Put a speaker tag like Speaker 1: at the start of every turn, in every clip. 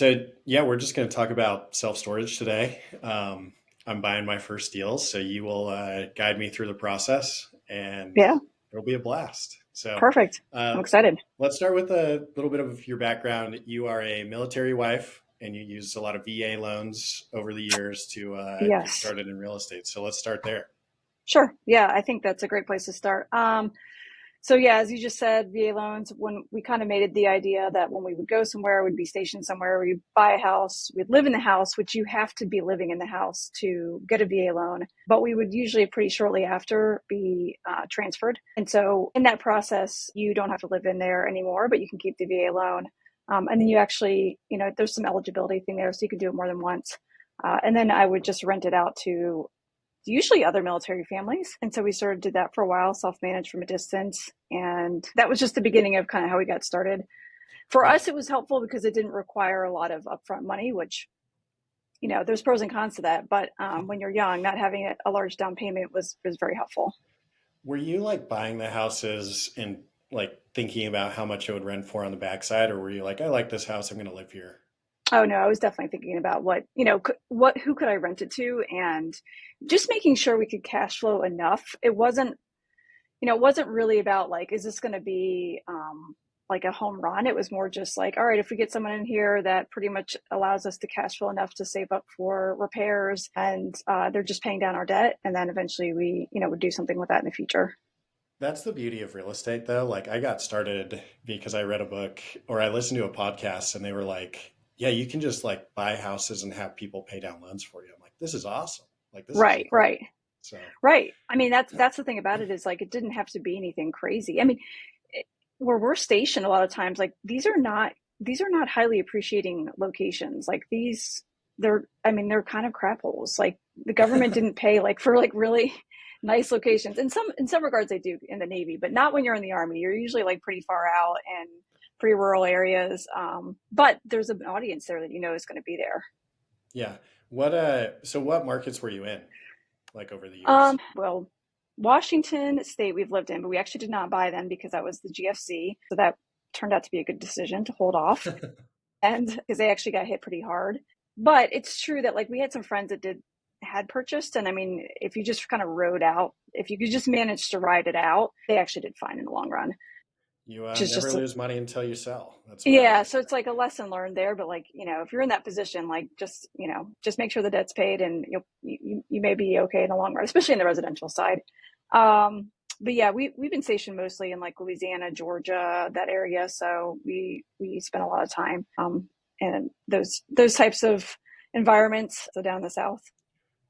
Speaker 1: So yeah, we're just going to talk about self-storage today. I'm buying my first deals, so you will guide me through the process, and
Speaker 2: Yeah,
Speaker 1: it'll be a blast. So
Speaker 2: perfect.
Speaker 1: uh,
Speaker 2: I'm excited.
Speaker 1: let's start with a little bit of your background. You are a military wife, and you used a lot of VA loans over the years to get
Speaker 2: Yes.
Speaker 1: started in real estate. So let's start there.
Speaker 2: Sure. Yeah, I think that's a great place to start. So yeah, as you just said, VA loans, when we kind of made it the idea that when we would go somewhere, we'd be stationed somewhere, we'd buy a house, we'd live in the house, which you have to be living in the house to get a VA loan. But we would usually pretty shortly after be transferred. And so in that process, you don't have to live in there anymore, but you can keep the VA loan. And then you actually, there's some eligibility thing there, so you can do it more than once. And then I would just rent it out to usually other military families. And so we sort of did that for a while, self-managed from a distance. And that was just the beginning of kind of how we got started. For
Speaker 1: Yeah.
Speaker 2: us, it was helpful because it didn't require a lot of upfront money, which, there's pros and cons to that. But when you're young, not having a large down payment was very helpful.
Speaker 1: Were you like buying the houses and like thinking about how much it would rent for on the backside, or were you like, I like this house, I'm going to live here?
Speaker 2: Oh no, I was definitely thinking about who could I rent it to, and just making sure we could cash flow enough. It wasn't really about like, is this going to be like a home run? It was more just like, all right, if we get someone in here that pretty much allows us to cash flow enough to save up for repairs, and they're just paying down our debt, and then eventually we, would do something with that in the future.
Speaker 1: That's the beauty of real estate, though. Like, I got started because I read a book or I listened to a podcast, and they were like, yeah, you can just like buy houses and have people pay down loans for you. I'm like, this is awesome. Like, this is
Speaker 2: Right,
Speaker 1: incredible.
Speaker 2: right,
Speaker 1: So,
Speaker 2: right. I mean, that's the thing about it, is like it didn't have to be anything crazy. I mean, where we're stationed a lot of times, like these are not highly appreciating locations. Like they're kind of crap holes. Like the government didn't pay like for like really nice locations. In some regards they do in the Navy, but not when you're in the Army. You're usually like pretty far out and pretty rural areas. But there's an audience there that is going to be there.
Speaker 1: yeah. So what markets were you in like over the years?
Speaker 2: Well, Washington State we've lived in, but we actually did not buy them because that was the GFC. So that turned out to be a good decision to hold off, and because they actually got hit pretty hard. But it's true that like we had some friends that had purchased, and I mean, if you just kind of rode out, if you could just manage to ride it out, they actually did fine in the long run.
Speaker 1: You
Speaker 2: Which is
Speaker 1: never
Speaker 2: just
Speaker 1: lose money until you sell. That's what I
Speaker 2: yeah,
Speaker 1: always
Speaker 2: so
Speaker 1: say.
Speaker 2: it's like a lesson learned there. But like if you're in that position, like just make sure the debt's paid, and you may be okay in the long run, especially in the residential side. But yeah, we've been stationed mostly in like Louisiana, Georgia, that area. So we spent a lot of time in those types of environments. So down in the south.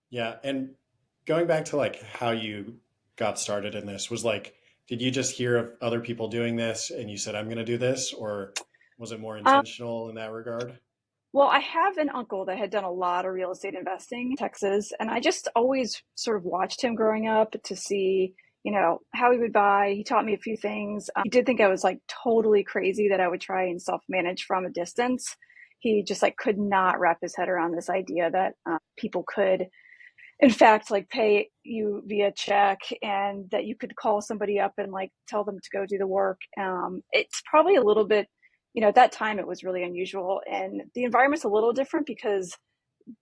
Speaker 1: Yeah. And going back to like how you got started in this was like, did you just hear of other people doing this and you said, I'm going to do this? Or was it more
Speaker 2: Um,
Speaker 1: intentional in that regard?
Speaker 2: well, I have an uncle that had done a lot of real estate investing in Texas, and I just always sort of watched him growing up to see, how he would buy. He taught me a few things. He did think I was like totally crazy that I would try and self-manage from a distance. He just like could not wrap his head around this idea that people could, in fact, like pay you via check, and that you could call somebody up and like tell them to go do the work. It's probably a little bit, at that time it was really unusual, and the environment's a little different because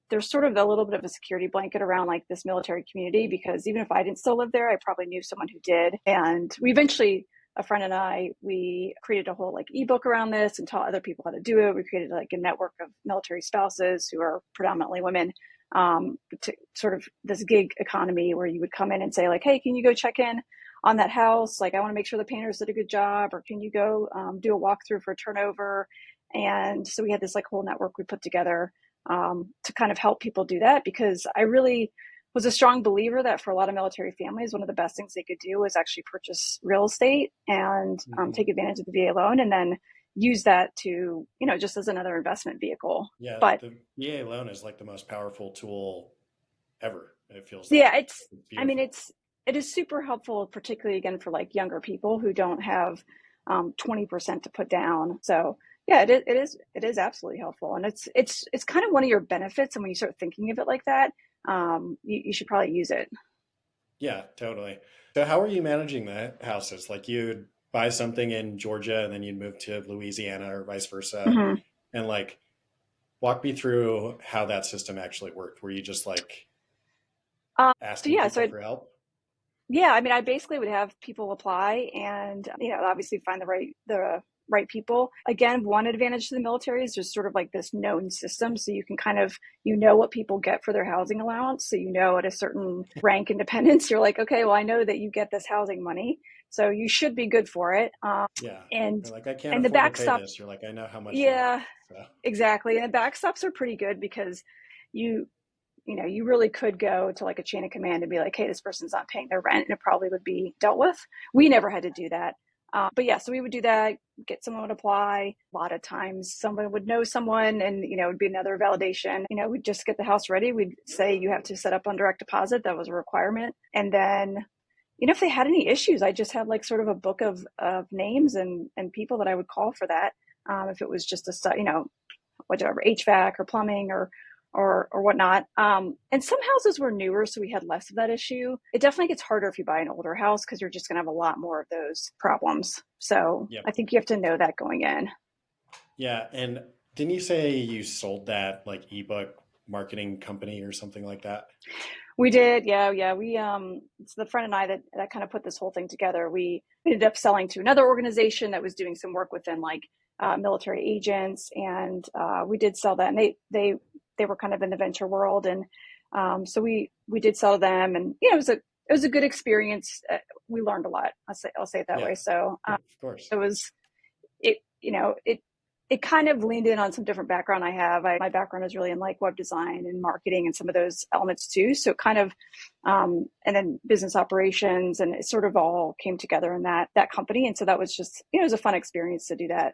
Speaker 2: there's sort of a little bit of a security blanket around like this military community, because even if I didn't still live there, I probably knew someone who did. And we eventually, a friend and I, we created a whole like ebook around this and taught other people how to do it. We created like a network of military spouses who are predominantly women, to sort of this gig economy where you would come in and say like, hey, can you go check in on that house? Like, I want to make sure the painters did a good job, or can you go do a walkthrough for a turnover? And so we had this like whole network we put together to kind of help people do that, because I really was a strong believer that for a lot of military families, one of the best things they could do was actually purchase real estate and
Speaker 1: Hmm.
Speaker 2: take advantage of the VA loan, and then use that to, just as another investment vehicle.
Speaker 1: Yeah.
Speaker 2: But
Speaker 1: The VA loan is like the most powerful tool ever. It feels
Speaker 2: yeah,
Speaker 1: like it's
Speaker 2: I mean,
Speaker 1: beautiful.
Speaker 2: it is super helpful, particularly again for like younger people who don't have 20% to put down. So yeah, it is absolutely helpful, and it's kind of one of your benefits. And when you start thinking of it like that, you should probably use it.
Speaker 1: Yeah, totally. So how are you managing the houses? Like you'd buy something in Georgia and then you'd move to Louisiana or vice versa.
Speaker 2: Mhm.
Speaker 1: And like, Walk me through how that system actually worked. Were you just like
Speaker 2: Um, so
Speaker 1: asking
Speaker 2: yeah, so
Speaker 1: people
Speaker 2: I,
Speaker 1: for help?
Speaker 2: yeah, I mean, I basically would have people apply and, obviously find the right people. Again, one advantage to the military is just sort of like this known system. So you can kind of, what people get for their housing allowance. So, at a certain rank and dependence, you're like, okay, well, I know that you get this housing money. So you should be good for it.
Speaker 1: Yeah.
Speaker 2: And,
Speaker 1: You're like, I can't
Speaker 2: and the
Speaker 1: afford to pay
Speaker 2: backstop,
Speaker 1: this. You're like, I know how much you make.
Speaker 2: yeah,
Speaker 1: So
Speaker 2: exactly. And the backstops are pretty good because you, you really could go to like a chain of command and be like, hey, this person's not paying their rent, and it probably would be dealt with. We never had to do that. But yeah, so we would do that, get someone to apply. A lot of times someone would know someone and, it would be another validation. We'd just get the house ready. We'd say you have to set up on direct deposit. That was a requirement. And then, if they had any issues, I just had like sort of a book of names and people that I would call for that. If it was just whatever HVAC or plumbing or whatnot. And some houses were newer, so we had less of that issue. It definitely gets harder if you buy an older house because you're just going to have a lot more of those problems. So
Speaker 1: yep.
Speaker 2: I think you have to know that going in.
Speaker 1: Yeah. And didn't you say you sold that like ebook marketing company or something like that?
Speaker 2: We did, yeah, yeah. It's the friend and I that kind of put this whole thing together. We ended up selling to another organization that was doing some work within like military agents, and we did sell that. And they were kind of in the venture world, and so we did sell to them, and it was a good experience. We learned a lot. I'll say it that
Speaker 1: Yeah.
Speaker 2: way. So
Speaker 1: Of course.
Speaker 2: it was it you know it kind of leaned in on some different background I have. My background is really in like web design and marketing and some of those elements too. So it kind of, and then business operations, and it sort of all came together in that company. And so that was just, it was a fun experience to do that.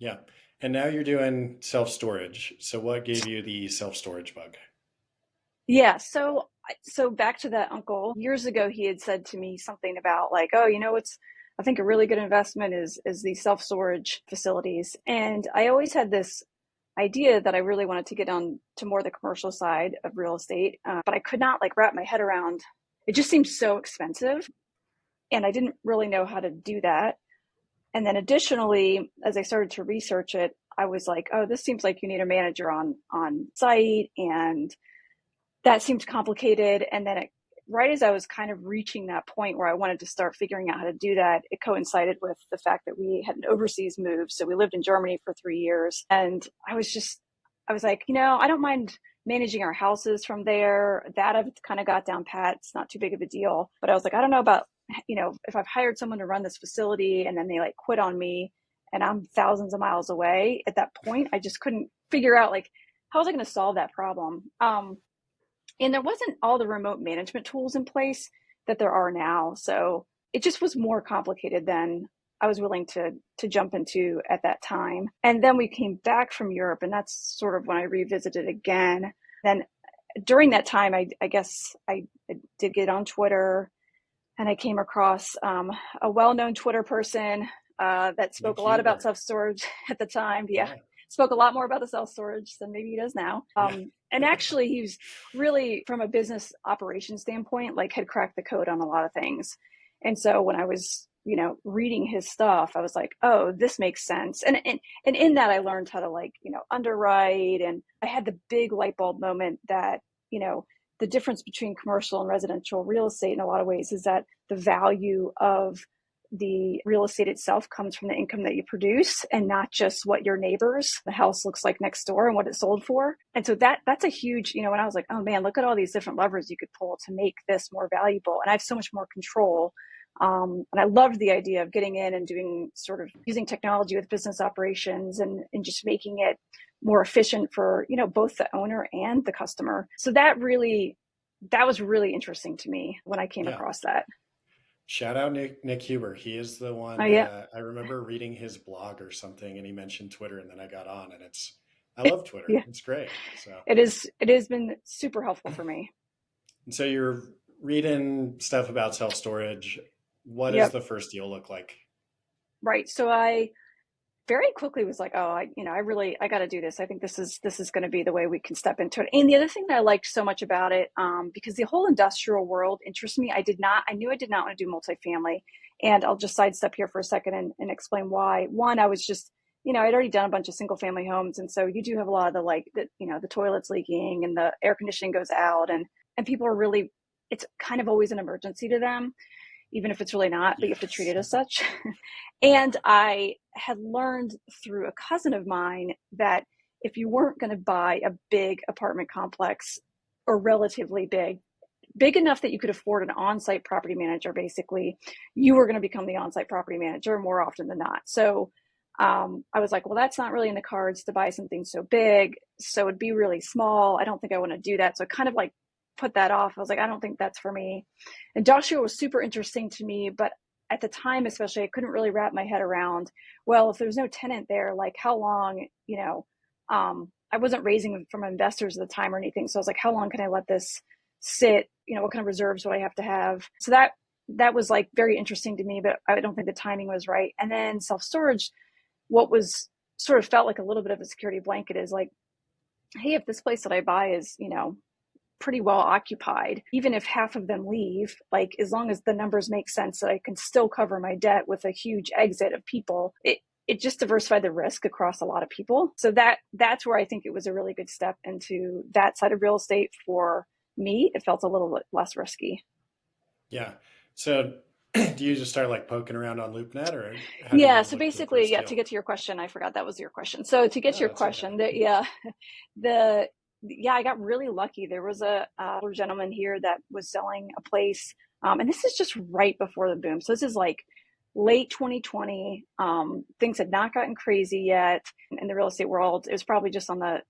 Speaker 1: Yeah. And now you're doing self storage. So what gave you the self storage bug?
Speaker 2: Yeah. So back to that uncle years ago, he had said to me something about like, oh, it's, I think a really good investment is these self storage facilities. And I always had this idea that I really wanted to get on to more the commercial side of real estate, but I could not like wrap my head around. It just seemed so expensive, and I didn't really know how to do that. And then additionally, as I started to research it, I was like, oh, this seems like you need a manager on site, and that seemed complicated. And then right as I was kind of reaching that point where I wanted to start figuring out how to do that, it coincided with the fact that we had an overseas move. So we lived in Germany for 3 years. And I was like, I don't mind managing our houses from there. That I've kind of got down pat. It's not too big of a deal. But I was like, I don't know about, if I've hired someone to run this facility and then they like quit on me and I'm thousands of miles away at that point, I just couldn't figure out like, how was I going to solve that problem? And there wasn't all the remote management tools in place that there are now. So it just was more complicated than I was willing to jump into at that time. And then we came back from Europe, and that's sort of when I revisited again. Then during that time, I guess I did get on Twitter, and I came across a well-known Twitter person that spoke
Speaker 1: Nick
Speaker 2: a lot about
Speaker 1: Huber.
Speaker 2: self-storage at the time. Yeah,
Speaker 1: Yeah.
Speaker 2: spoke a lot more about the self-storage than maybe he does now.
Speaker 1: Yeah.
Speaker 2: And actually, he was really, from a business operation standpoint, like had cracked the code on a lot of things. And so when I was, reading his stuff, I was like, oh, this makes sense. And in that, I learned how to like, underwrite. And I had the big light bulb moment that, you know, the difference between commercial and residential real estate in a lot of ways is that the value of the real estate itself comes from the income that you produce and not just what your neighbors the house looks like next door and what it sold for. And so that's a huge, when I was like, oh man, look at all these different levers you could pull to make this more valuable, and I have so much more control. And I loved the idea of getting in and doing sort of using technology with business operations and just making it more efficient for, both the owner and the customer. So that was really interesting to me when I came
Speaker 1: Yeah.
Speaker 2: across that.
Speaker 1: Shout out Nick Huber. He is the
Speaker 2: Oh
Speaker 1: one that
Speaker 2: yeah.
Speaker 1: I remember reading his blog or something, and he mentioned Twitter, and then I got on, and I love Twitter.
Speaker 2: Yeah.
Speaker 1: It's great. So,
Speaker 2: It has been super helpful for me.
Speaker 1: and so you're reading stuff about self storage. What does
Speaker 2: Yep.
Speaker 1: the first deal look like?
Speaker 2: Right. So I very quickly was like, oh, I got to do this. I think this is going to be the way we can step into it. And the other thing that I liked so much about it, because the whole industrial world interests me. I knew I did not want to do multifamily, and I'll just sidestep here for a second and explain why. One, I was just I'd already done a bunch of single family homes. And so you do have a lot of the toilets leaking and the air conditioning goes out, and people are really, it's kind of always an emergency to them, even if it's really not, but you have to treat
Speaker 1: Yes.
Speaker 2: it as such.
Speaker 1: Yeah.
Speaker 2: And I had learned through a cousin of mine that if you weren't going to buy a big apartment complex, or relatively big enough that you could afford an on-site property manager, basically, you were going to become the on-site property manager more often than not. So I was like, well, that's not really in the cards to buy something so big. So it'd be really small. I don't think I want to do that. So I kind of like put that off. I was like, I don't think that's for me. Industrial was super interesting to me, but at the time, especially, I couldn't really wrap my head around, well, if there's no tenant there, like how long, I wasn't raising from investors at the time or anything. So I was like, how long can I let this sit? What kind of reserves would I have to have? So that was like very interesting to me, but I don't think the timing was right. And then self-storage, what was sort of felt like a little bit of a security blanket is like, hey, if this place that I buy is, pretty well occupied, even if half of them leave, like as long as the numbers make sense that I can still cover my debt with a huge exit of people, it just diversified the risk across a lot of people. So that's where I think it was a really good step into that side of real estate for me. It felt a little bit less risky.
Speaker 1: Yeah. So do you just start like poking around on LoopNet, or how do
Speaker 2: Yeah.
Speaker 1: you
Speaker 2: So
Speaker 1: look for the
Speaker 2: basically,
Speaker 1: first
Speaker 2: yeah, to
Speaker 1: deal?
Speaker 2: get to your question, I forgot that was your question. So to get to
Speaker 1: No,
Speaker 2: your
Speaker 1: that's okay.
Speaker 2: question, yeah, the yeah, I got really lucky. There was a older gentleman here that was selling a place, and this is just right before the boom. So this is like late 2020. Things had not gotten crazy yet in the real estate world. It was probably just on the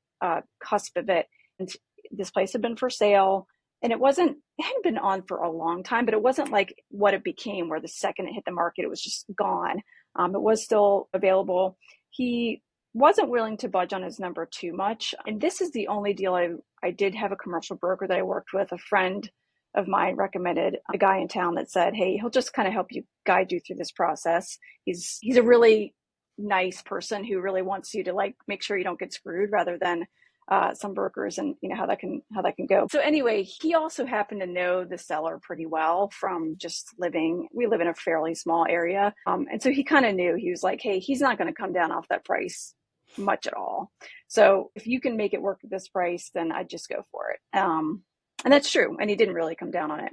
Speaker 2: cusp of it. And this place had been for sale, and it hadn't been on for a long time, but it wasn't like what it became, where the second it hit the market, it was just gone. It was still available. He wasn't willing to budge on his number too much. And this is the only deal I did have a commercial broker that I worked with. A friend of mine recommended a guy in town that said, hey, he'll just kind of help you, guide you through this process. He's a really nice person who really wants you to like make sure you don't get screwed, rather than some brokers, and how that can go. So anyway, he also happened to know the seller pretty well from just living. We live in a fairly small area, and so he kind of knew. He was like, "Hey, he's not going to come down off that price much at all. So if you can make it work at this price, then I'd just go for it." And that's true. And he didn't really come down on it.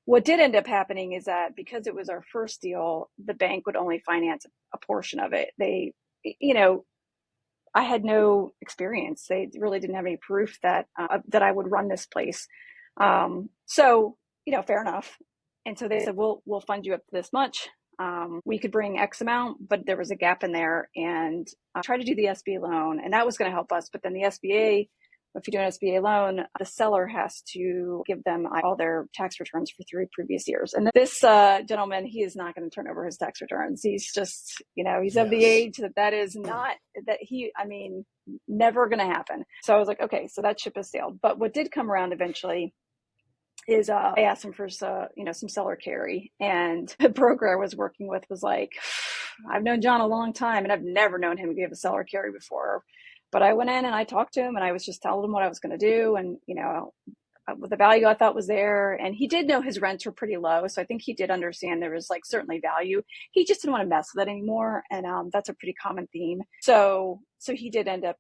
Speaker 2: What did end up happening is that because it was our first deal, the bank would only finance a portion of it. You know, I had no experience. They really didn't have any proof that I would run this place. So fair enough. And so they said, we'll fund you up to this much. We could bring X amount, but there was a gap in there, and try to do the SBA loan, and that was going to help us. But then the SBA, if you do an SBA loan, the seller has to give them all their tax returns for 3 previous years. And this gentleman, he is not going to turn over his tax returns. He's just, he's of the
Speaker 1: Yes.
Speaker 2: age that is not, I mean, never going to happen. So I was like, okay, so that ship has sailed. But what did come around eventually is I asked him for some seller carry, and the broker I was working with was like, I've known John a long time, and I've never known him to give a seller carry before. But I went in and I talked to him, and I was just telling him what I was going to do, and the value I thought was there. And he did know his rents were pretty low, so I think he did understand there was like certainly value. He just didn't want to mess with it anymore, and that's a pretty common theme. So he did end up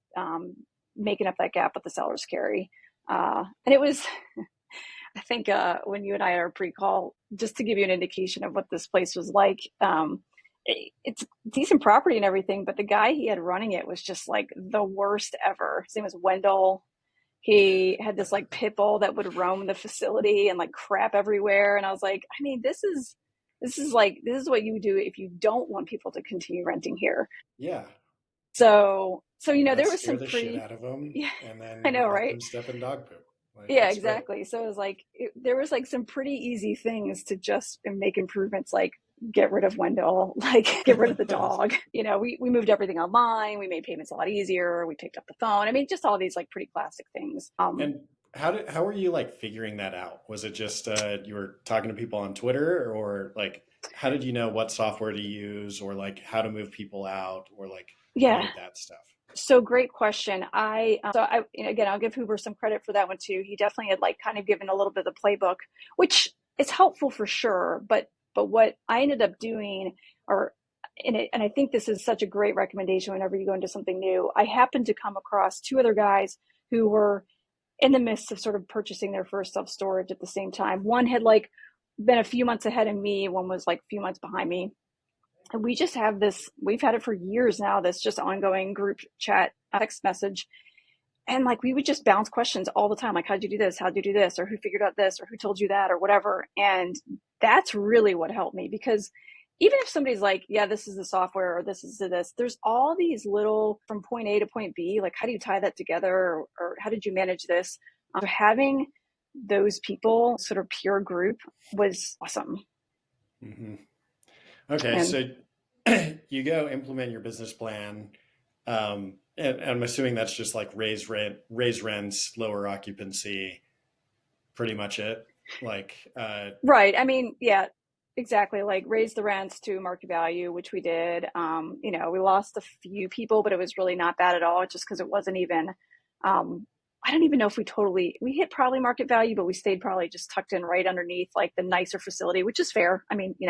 Speaker 2: making up that gap with the seller's carry, and it was. I think when you and I are pre-call, just to give you an indication of what this place was like, it's decent property and everything, but the guy he had running it was just like the worst ever. His name was Wendell. He had this like pit bull that would roam the facility and like crap everywhere. And I was like, I mean, this is what you would do if you don't want people to continue renting here.
Speaker 1: Yeah.
Speaker 2: So
Speaker 1: Yeah.
Speaker 2: there was
Speaker 1: Scare
Speaker 2: some
Speaker 1: the shit
Speaker 2: pretty,
Speaker 1: out of them
Speaker 2: yeah,
Speaker 1: and
Speaker 2: I
Speaker 1: then
Speaker 2: know,
Speaker 1: let
Speaker 2: right?
Speaker 1: them step in dog poop. Like,
Speaker 2: Yeah,
Speaker 1: that's great.
Speaker 2: exactly. So it was like there was like some pretty easy things to just make improvements, like get rid of Wendell, like get rid of the dog. We moved everything online. We made payments a lot easier. We picked up the phone. I mean, just all these like pretty classic things.
Speaker 1: And how were you like figuring that out? Was it just you were talking to people on Twitter, or like how did you know what software to use, or like how to move people out, or like any
Speaker 2: Yeah.
Speaker 1: of that stuff?
Speaker 2: So great question. Again, I'll give Hoover some credit for that one too. He definitely had like kind of given a little bit of the playbook, which is helpful for sure. But what I ended up doing, or and I think this is such a great recommendation whenever you go into something new. I happened to come across two other guys who were in the midst of sort of purchasing their first self-storage at the same time. One had like been a few months ahead of me, one was like a few months behind me. And we just have this, we've had it for years now, this just ongoing group chat text message. And like we would just bounce questions all the time, like how'd you do this, how'd you do this, or who figured out this, or who told you that, or whatever. And that's really what helped me, because even if somebody's like, yeah, this is the software, or this is this, there's all these little from point A to point B, like how do you tie that together, or how did you manage this? Having those people, sort of peer group, was awesome.
Speaker 1: Hmm. Okay,
Speaker 2: And
Speaker 1: so you go implement your business plan. And I'm assuming that's just like raise rents, lower occupancy, pretty much it. Like,
Speaker 2: right, I mean, yeah, exactly, like raise the rents to market value, which we did. We lost a few people, but it was really not bad at all, just because it wasn't even, I don't even know if we hit probably market value, but we stayed probably just tucked in right underneath like the nicer facility, which is fair. I mean, it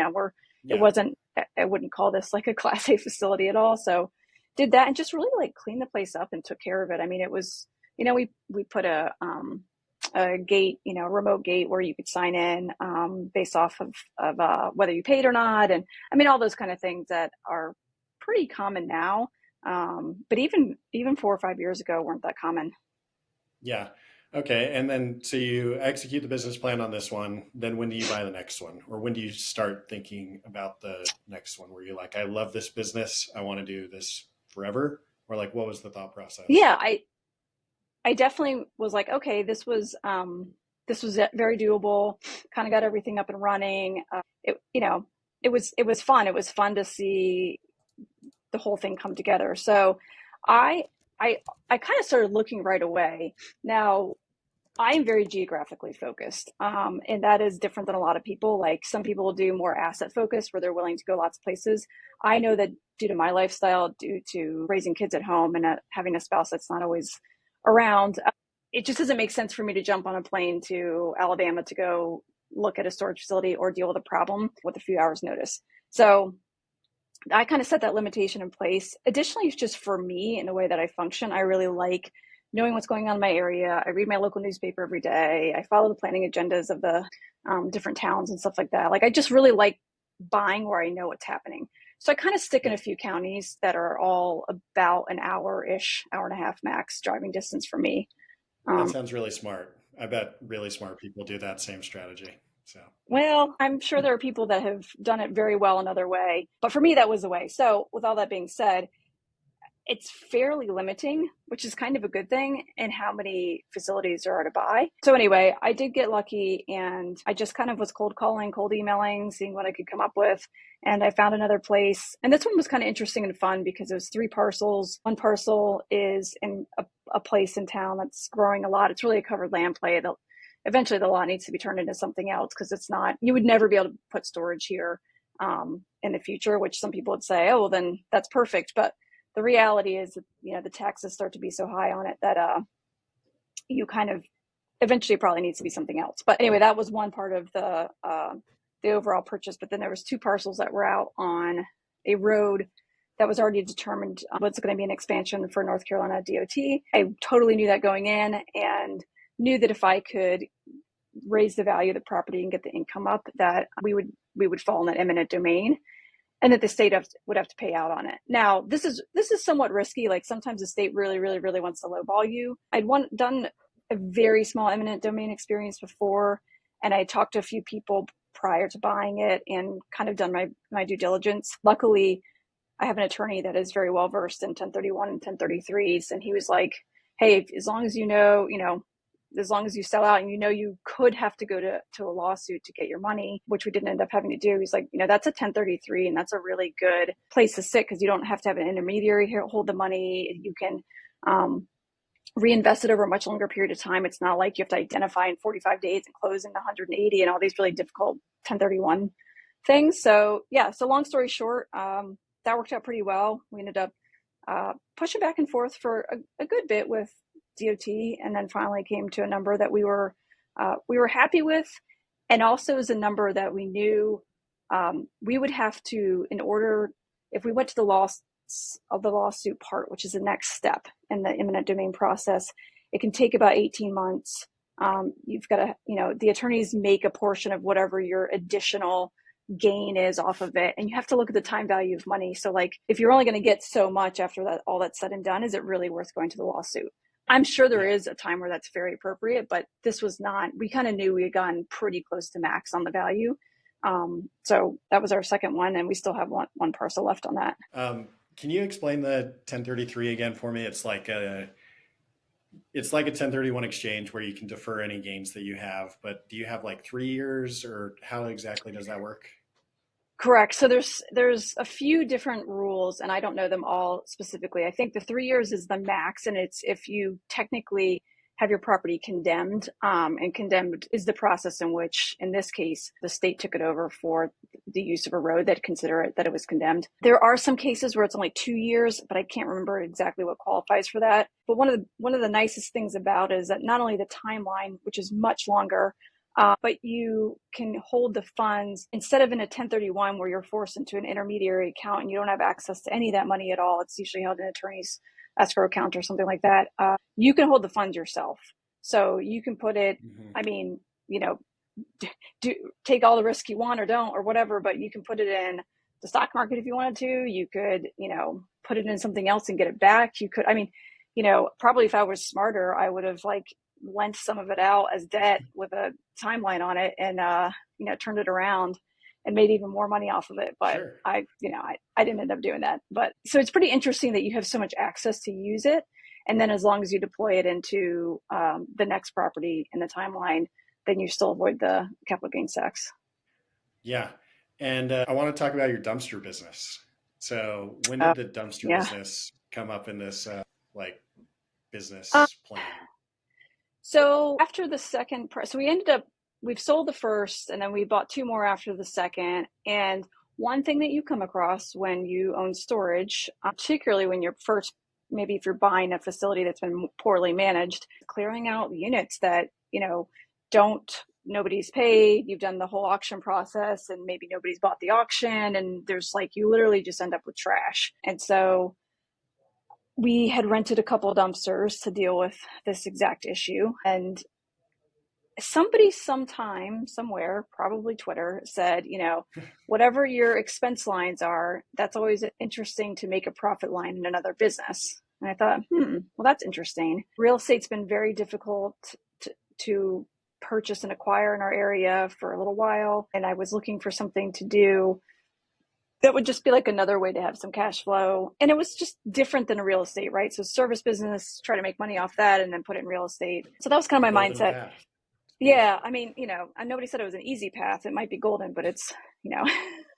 Speaker 1: yeah,
Speaker 2: wasn't, I wouldn't call this like a class A facility at all. So did that and just really like cleaned the place up and took care of it. I mean, it was, we put a gate, remote gate where you could sign in based off of whether you paid or not. And I mean, all those kind of things that are pretty common now. But even 4 or 5 years ago weren't that common.
Speaker 1: yeah. Okay, and then so you execute the business plan on this one. Then when do you buy the next one, or when do you start thinking about the next one? Where you're like, I love this business, I want to do this forever, or like, what was the thought process?
Speaker 2: Yeah, I definitely was like, okay, this was very doable. Kind of got everything up and running. It was fun. It was fun to see the whole thing come together. So, I I kind of started looking right away. Now, I'm very geographically focused, and that is different than a lot of people. Like some people will do more asset focused, where they're willing to go lots of places. I know that due to my lifestyle, due to raising kids at home and having a spouse that's not always around, it just doesn't make sense for me to jump on a plane to Alabama to go look at a storage facility or deal with a problem with a few hours notice. So I kind of set that limitation in place. Additionally, it's just for me in the way that I function. I really like knowing what's going on in my area. I read my local newspaper every day. I follow the planning agendas of the different towns and stuff like that. Like I just really like buying where I know what's happening. So I kind of stick in
Speaker 1: Yeah,
Speaker 2: a few counties that are all about an hour-ish, hour and a half max driving distance for me.
Speaker 1: that
Speaker 2: Um,
Speaker 1: sounds really smart. I bet really smart people do that same strategy. So,
Speaker 2: well, I'm sure there are people that have done it very well another way, but for me, that was the way. So with all that being said, it's fairly limiting, which is kind of a good thing in how many facilities there are to buy. So anyway, I did get lucky and I just kind of was cold calling, cold emailing, seeing what I could come up with. And I found another place. And this one was kind of interesting and fun because it was 3 parcels. One parcel is in a place in town that's growing a lot. It's really a covered land play. Eventually the lot needs to be turned into something else because it's not, you would never be able to put storage here in the future, which some people would say, oh, well, then that's perfect. But the reality is that, the taxes start to be so high on it that you kind of eventually probably needs to be something else. But anyway, that was one part of the overall purchase. But then there was 2 parcels that were out on a road that was already determined was going to be an expansion for North Carolina DOT. I totally knew that going in and knew that if I could raise the value of the property and get the income up, that we would fall in that eminent domain and that the state would have to pay out on it. Now, this is somewhat risky. Like sometimes the state really, really, really wants to lowball you. Done a very small eminent domain experience before, and I talked to a few people prior to buying it and kind of done my due diligence. Luckily, I have an attorney that is very well versed in 1031 and 1033s, and he was like, "Hey, as long as as long as you sell out and you could have to go to a lawsuit to get your money, which we didn't end up having to do." He's like, that's a 1033 and that's a really good place to sit because you don't have to have an intermediary here hold the money. You can reinvest it over a much longer period of time. It's not like you have to identify in 45 days and close in 180 and all these really difficult 1031 things. So yeah, so long story short, that worked out pretty well. We ended up pushing back and forth for a good bit with DOT, and then finally came to a number that we were happy with, and also is a number that we knew we would have to, in order if we went to the lawsuit part, which is the next step in the eminent domain process, it can take about 18 months. You've got to, the attorneys make a portion of whatever your additional gain is off of it. And you have to look at the time value of money. So like, if you're only going to get so much after that, all that's said and done, is it really worth going to the lawsuit? I'm sure there is a time where that's very appropriate, but this was not. We kind of knew we had gone pretty close to max on the value. So that was our second one, and we still have one parcel left on that.
Speaker 1: Can you explain the 1033 again for me? It's like a 1031 exchange where you can defer any gains that you have, but do you have like 3 years, or how exactly does that work?
Speaker 2: Correct. So there's a few different rules, and I don't know them all specifically. I think the 3 years is the max, and it's if you technically have your property condemned, and condemned is the process in which, in this case, the state took it over for the use of a road that consider it that it was condemned. There are some cases where it's only 2 years, but I can't remember exactly what qualifies for that. But one of the nicest things about it is that not only the timeline, which is much longer, but you can hold the funds instead of in a 1031 where you're forced into an intermediary account and you don't have access to any of that money at all. It's usually held in an attorney's escrow account or something like that. You can hold the funds yourself. So you can put it, I mean, take all the risk you want or don't or whatever, but you can put it in the stock market if you wanted to. You could, put it in something else and get it back. You could, probably if I was smarter, I would have lent some of it out as debt with a timeline on it and turned it around and made even more money off of it. But
Speaker 1: Sure.
Speaker 2: I didn't end up doing that. But so it's pretty interesting that you have so much access to use it. And then as long as you deploy it into the next property in the timeline, then you still avoid the capital gains tax.
Speaker 1: Yeah. And I want to talk about your dumpster business. So when
Speaker 2: Uh,
Speaker 1: did the dumpster
Speaker 2: yeah.
Speaker 1: business come up in this like
Speaker 2: Uh,
Speaker 1: business plan?
Speaker 2: so after the second, so we've sold the first and then we bought two more after the second. And one thing that you come across when you own storage, particularly when you're first, maybe if you're buying a facility that's been poorly managed, clearing out units that, nobody's paid, you've done the whole auction process and maybe nobody's bought the auction. And there's you literally just end up with trash. And so we had rented a couple dumpsters to deal with this exact issue. And somebody sometime, somewhere, probably Twitter, said, whatever your expense lines are, that's always interesting to make a profit line in another business. And I thought, well, that's interesting. Real estate's been very difficult to purchase and acquire in our area for a little while. And I was looking for something to do that would just be another way to have some cash flow. And it was just different than a real estate, right? So service business, try to make money off that and then put it in real estate. So that was kind
Speaker 1: The
Speaker 2: of my
Speaker 1: golden
Speaker 2: mindset.
Speaker 1: path.
Speaker 2: Yeah. I mean, and nobody said it was an easy path. It might be golden, but it's,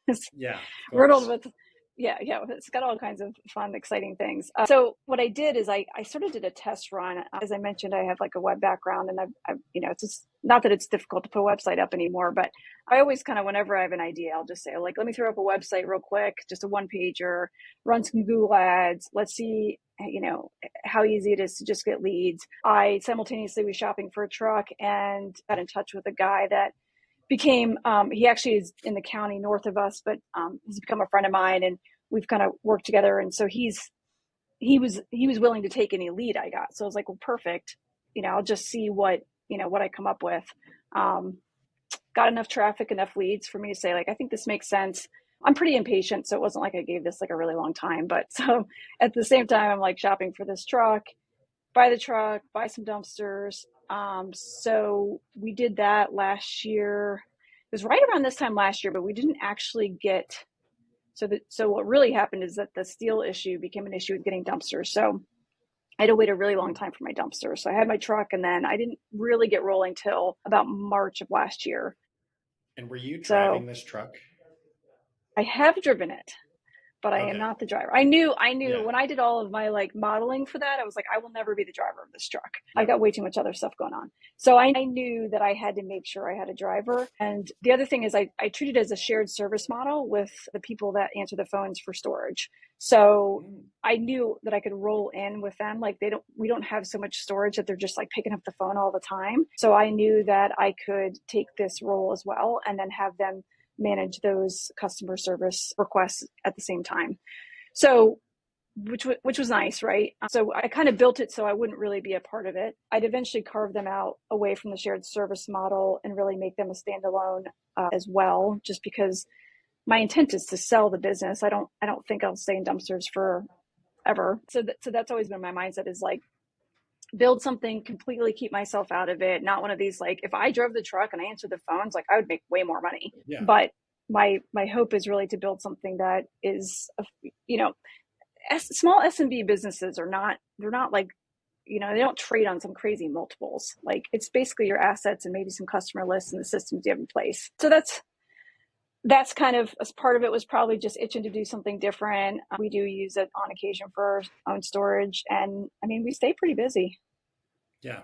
Speaker 2: it's
Speaker 1: Yeah, of
Speaker 2: riddled
Speaker 1: course.
Speaker 2: with, yeah, it's got all kinds of fun, exciting things. So what I did is I sort of did a test run. As I mentioned, I have a web background and I've it's just not that it's difficult to put a website up anymore, but I always kind of, whenever I have an idea, I'll just say let me throw up a website real quick, just a one pager, run some Google ads. Let's see, how easy it is to just get leads. I simultaneously was shopping for a truck and got in touch with a guy that became he actually is in the county north of us, but he's become a friend of mine and we've kind of worked together. And so he was willing to take any lead I got. So I was like, well, perfect. I'll just see what I come up with. Got enough traffic, enough leads for me to say I think this makes sense. I'm pretty impatient, so it wasn't like I gave this a really long time, but so at the same time, I'm shopping for this truck, buy the truck, buy some dumpsters. So we did that last year. It was right around this time last year, but we didn't actually get. So what really happened is that the steel issue became an issue with getting dumpsters. So I had to wait a really long time for my dumpster. So I had my truck, and then I didn't really get rolling till about March of last year.
Speaker 1: And were you driving
Speaker 2: So
Speaker 1: this truck?
Speaker 2: I have driven it, but I am
Speaker 1: Okay.
Speaker 2: not the driver. I knew
Speaker 1: Yeah.
Speaker 2: when I did all of my modeling for that, I was I will never be the driver of this truck. I
Speaker 1: Yep.
Speaker 2: got way too much other stuff going on. So I knew that I had to make sure I had a driver. And the other thing is I treat it as a shared service model with the people that answer the phones for storage. So I knew that I could roll in with them. We don't have so much storage that they're just picking up the phone all the time. So I knew that I could take this role as well and then have them manage those customer service requests at the same time. So which was nice, right? So I kind of built it so I wouldn't really be a part of it. I'd eventually carve them out away from the shared service model and really make them a standalone as well, just because my intent is to sell the business. I don't think I'll stay in dumpsters forever. So that's always been my mindset, is like, build something, completely keep myself out of it. Not one of these, like, if I drove the truck and I answered the phones, like, I would make way more money.
Speaker 1: Yeah.
Speaker 2: But my hope is really to build something that is, small SMB businesses they're not like, they don't trade on some crazy multiples. Like, it's basically your assets and maybe some customer lists and the systems you have in place. So that's kind of, as part of it was probably just itching to do something different. We do use it on occasion for our own storage, and I mean, we stay pretty busy.
Speaker 1: Yeah.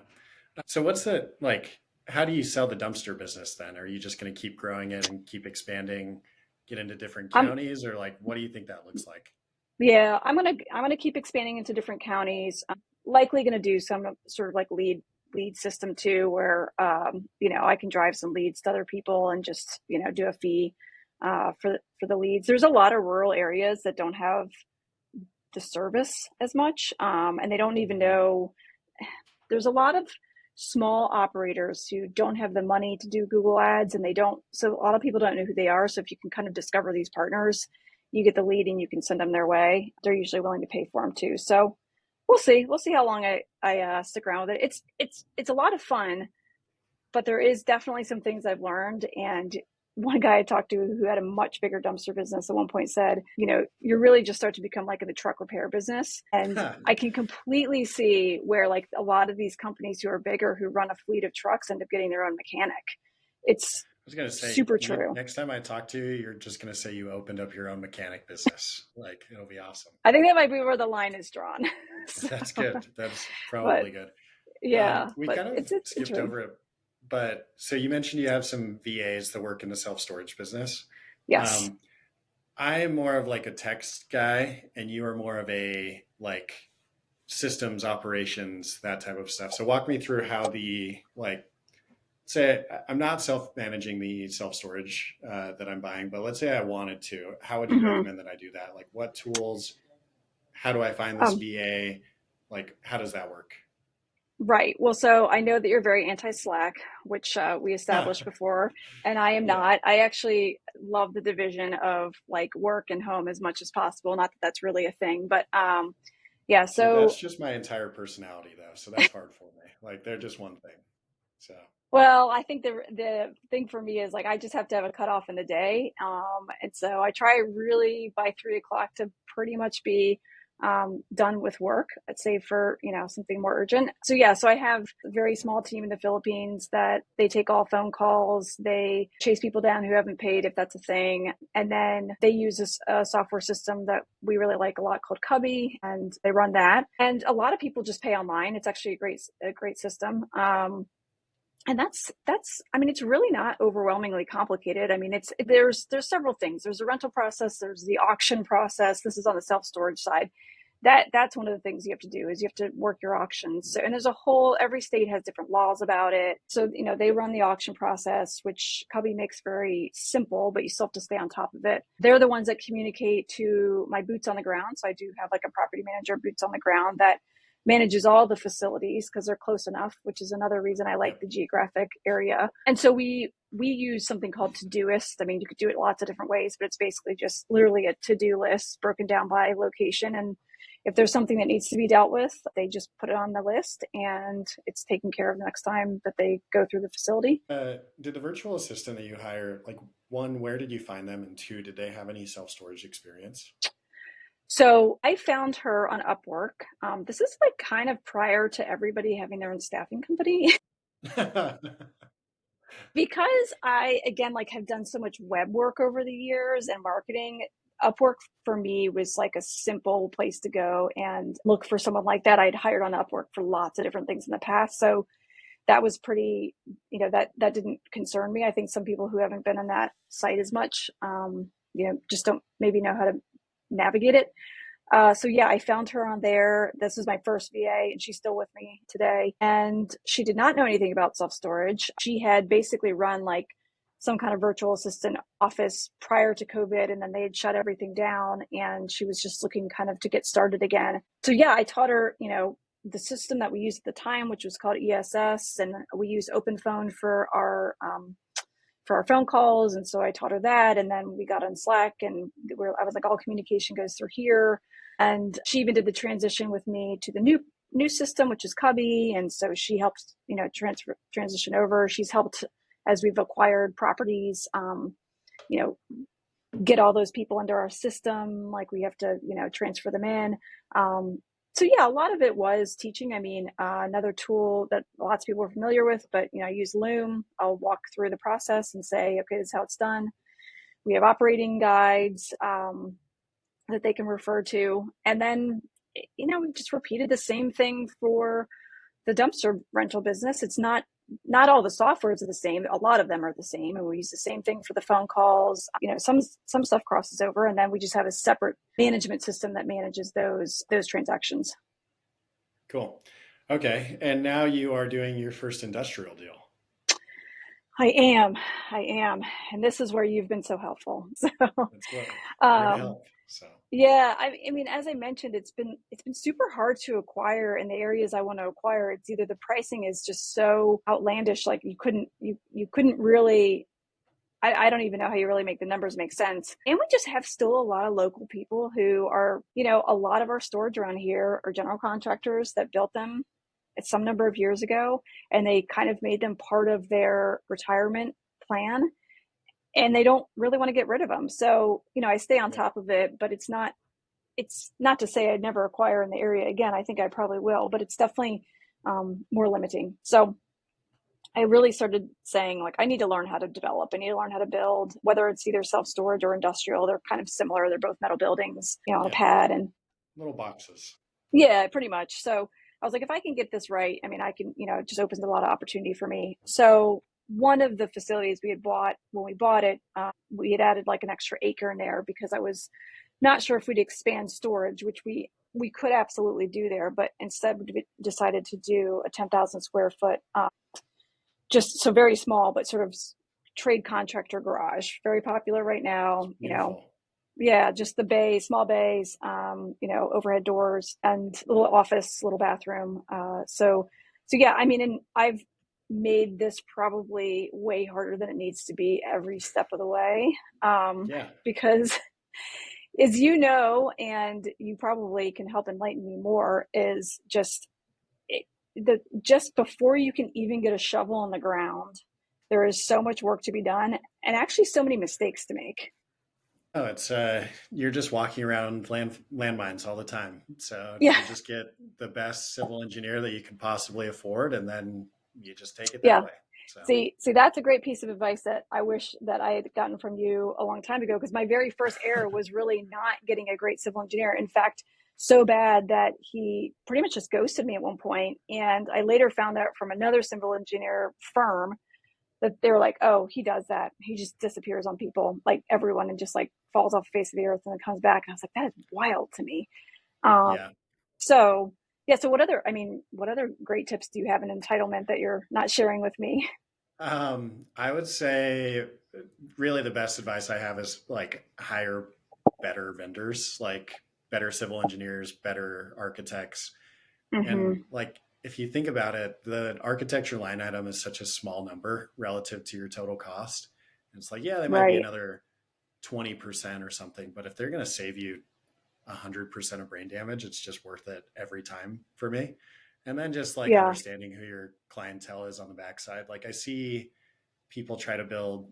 Speaker 1: So what's the like? How do you sell the dumpster business then? Are you just going to keep growing it and keep expanding, get into different
Speaker 2: I'm
Speaker 1: counties, or like what do you think that looks like?
Speaker 2: Yeah, I'm gonna keep expanding into different counties. I'm likely gonna do some sort of like lead system too, where I can drive some leads to other people and just do a fee for the leads. There's a lot of rural areas that don't have the service as much, and they don't even know. There's a lot of small operators who don't have the money to do Google ads, and they don't. So a lot of people don't know who they are. So if you can kind of discover these partners, you get the lead and you can send them their way. They're usually willing to pay for them too. So we'll see. We'll see how long I stick around with it. It's a lot of fun, but there is definitely some things I've learned. And one guy I talked to who had a much bigger dumpster business at one point said, you really just start to become like in the truck repair business. And
Speaker 1: I
Speaker 2: I can completely see where, like, a lot of these companies who are bigger, who run a fleet of trucks, end up getting their own mechanic. It's
Speaker 1: was going to say,
Speaker 2: super
Speaker 1: you
Speaker 2: true.
Speaker 1: next time I talk to you, you're just going to say you opened up your own mechanic business. Like it'll be awesome.
Speaker 2: I think that might be where the line is drawn. So,
Speaker 1: That's good. That's
Speaker 2: but
Speaker 1: probably good.
Speaker 2: yeah,
Speaker 1: We
Speaker 2: but
Speaker 1: kind of
Speaker 2: it's
Speaker 1: skipped
Speaker 2: true.
Speaker 1: over it, but so you mentioned you have some VAs that work in the self storage business.
Speaker 2: Yes.
Speaker 1: Um, I am more of like a text guy, and you are more of a like systems operations, that type of stuff. So walk me through how the like say I'm not self managing the self storage that I'm buying, but let's say I wanted to. How would you
Speaker 2: Hmm.
Speaker 1: recommend that I do that? Like what tools? How do I find this
Speaker 2: Um,
Speaker 1: VA? Like how does that work?
Speaker 2: right. Well, so I know that you're very anti-Slack, which we established before, and I am
Speaker 1: Yeah.
Speaker 2: not. I actually love the division of like work and home as much as possible. Not that that's really a thing, but yeah.
Speaker 1: See, that's
Speaker 2: So,
Speaker 1: just my entire personality, though. So that's hard for me. Like they're just one thing. So
Speaker 2: well, I think the thing for me is, like, I just have to have a cutoff in the day, and so I try really by 3 o'clock to pretty much be done with work. I'd say for something more urgent. So yeah, so I have a very small team in the Philippines that they take all phone calls. They chase people down who haven't paid, if that's a thing, and then they use a software system that we really like a lot called Cubby, and they run that. And a lot of people just pay online. It's actually a great system. And that's I mean, it's really not overwhelmingly complicated. I mean, there's several things. There's a rental process, there's the auction process. This is on the self-storage side. That's one of the things you have to do, is you have to work your auctions. So, and there's a whole, every state has different laws about it. So, they run the auction process, which Cubby makes very simple, but you still have to stay on top of it. They're the ones that communicate to my boots on the ground. So I do have like a property manager, boots on the ground, that manages all the facilities because they're close enough, which is another reason I like
Speaker 1: yep.
Speaker 2: the geographic area. And so we use something called Todoist. I mean, you could do it lots of different ways, but it's basically just literally a to-do list broken down by location. And if there's something that needs to be dealt with, they just put it on the list and it's taken care of the next time that they go through the facility.
Speaker 1: Did the virtual assistant that you hire, like one, where did you find them, and two, did they have any self storage experience?
Speaker 2: So I found her on Upwork. This is like kind of prior to everybody having their own staffing company. Because I, again, like, have done so much web work over the years and marketing. Upwork for me was like a simple place to go and look for someone like that. I'd hired on Upwork for lots of different things in the past, so that was pretty, that didn't concern me. I think some people who haven't been on that site as much, just don't maybe know how to navigate it. So yeah, I found her on there. This was my first VA, and she's still with me today. And she did not know anything about self storage. She had basically run like some kind of virtual assistant office prior to COVID, and then they had shut everything down, and she was just looking kind of to get started again. So yeah, I taught her, the system that we used at the time, which was called ESS, and we use Open Phone for our phone calls. And so I taught her that. And then we got on Slack, and I was like, all communication goes through here. And she even did the transition with me to the new system, which is Cubby. And so she helped, transition over. She's helped as we've acquired properties, you know, get all those people into our system. Like we have to, transfer them in. So yeah, a lot of it was teaching. I mean, another tool that lots of people are familiar with, but I use Loom. I'll walk through the process and say, okay, this is how it's done. We have operating guides that they can refer to, and then we just repeated the same thing for the dumpster rental business. It's not all the softwares are the same. A lot of them are the same, and we use the same thing for the phone calls. Some stuff crosses over, and then we just have a separate management system that manages those transactions.
Speaker 1: Cool. Okay. And now you are doing your first industrial deal.
Speaker 2: I am, and this is where you've been so helpful. So,
Speaker 1: That's what we're here to help. So
Speaker 2: yeah, I mean, as I mentioned, it's been super hard to acquire in the areas I want to acquire. It's either the pricing is just so outlandish, like you couldn't really. I don't even know how you really make the numbers make sense. And we just have still a lot of local people who are, a lot of our storage around here are general contractors that built them some number of years ago, and they kind of made them part of their retirement plan, and they don't really want to get rid of them. So, I stay on top of it, but it's not to say I'd never acquire in the area again. I think I probably will, but it's definitely more limiting. So I really started saying, like, I need to learn how to develop. I need to learn how to build, whether it's either self-storage or industrial. They're kind of similar. They're both metal buildings, on a pad, and
Speaker 1: little boxes.
Speaker 2: yeah, pretty much. So I was like, if I can get this right, I mean, I can, it just opens a lot of opportunity for me. So one of the facilities we had bought, when we bought it, we had added like an extra acre in there because I was not sure if we'd expand storage, which we could absolutely do there. But instead we decided to do a 10,000 square foot, just so very small, but sort of trade contractor garage, very popular right now. Yeah, just the bay, small bays, overhead doors, and little office, little bathroom. So yeah, I mean, and I've made this probably way harder than it needs to be every step of the way. Because as and you probably can help enlighten me more, is just just before you can even get a shovel on the ground, there is so much work to be done, and actually so many mistakes to make.
Speaker 1: Oh, it's you're just walking around landmines all the time. So
Speaker 2: Yeah.
Speaker 1: you just get the best civil engineer that you can possibly afford, and then you just take it that
Speaker 2: Yeah.
Speaker 1: way. So
Speaker 2: See, that's a great piece of advice that I wish that I had gotten from you a long time ago, because my very first error was really not getting a great civil engineer. In fact, so bad that he pretty much just ghosted me at one point. And I later found out from another civil engineer firm that they were like, oh, he does that. He just disappears on people, like everyone, and just like falls off the face of the earth and then comes back. And I was like, that is wild to me.
Speaker 1: yeah.
Speaker 2: So yeah. So what other great tips do you have in entitlement that you're not sharing with me?
Speaker 1: I would say really the best advice I have is like hire better vendors, like better civil engineers, better architects. And
Speaker 2: Mm-hmm.
Speaker 1: like if you think about it, the architecture line item is such a small number relative to your total cost. And it's like, yeah, they might be
Speaker 2: Right.
Speaker 1: another 20% or something, but if they're going to save you 100% of brain damage, it's just worth it every time for me. And then just like
Speaker 2: Yeah.
Speaker 1: understanding who your clientele is on the backside. Like I see people try to build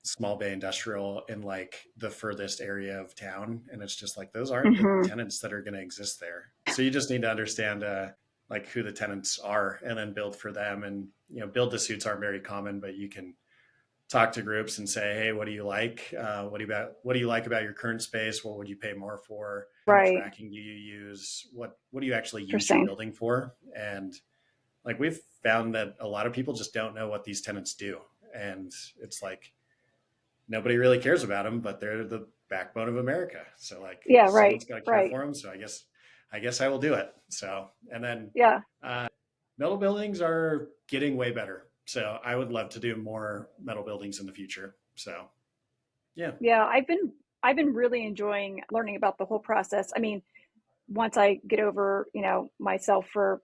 Speaker 1: small bay industrial in like the furthest area of town, and it's just like those aren't the
Speaker 2: Mm-hmm.
Speaker 1: tenants that are going to exist there. So you just need to understand like who the tenants are, and then build for them. And build to suits aren't very common, but you can talk to groups and say, hey, what do you like? What do you like about your current space? What would you pay more for? How much
Speaker 2: Right.
Speaker 1: racking do you use? What do you actually use your
Speaker 2: Interesting.
Speaker 1: building for? And like we've found that a lot of people just don't know what these tenants do. And it's like nobody really cares about them, but they're the backbone of America. So like
Speaker 2: Yeah. Right.
Speaker 1: someone's got to care
Speaker 2: Right.
Speaker 1: for them. So I guess I will do it. So, and then
Speaker 2: Yeah.
Speaker 1: metal buildings are getting way better. So I would love to do more metal buildings in the future. So yeah.
Speaker 2: Yeah, I've been really enjoying learning about the whole process. I mean, once I get over, myself for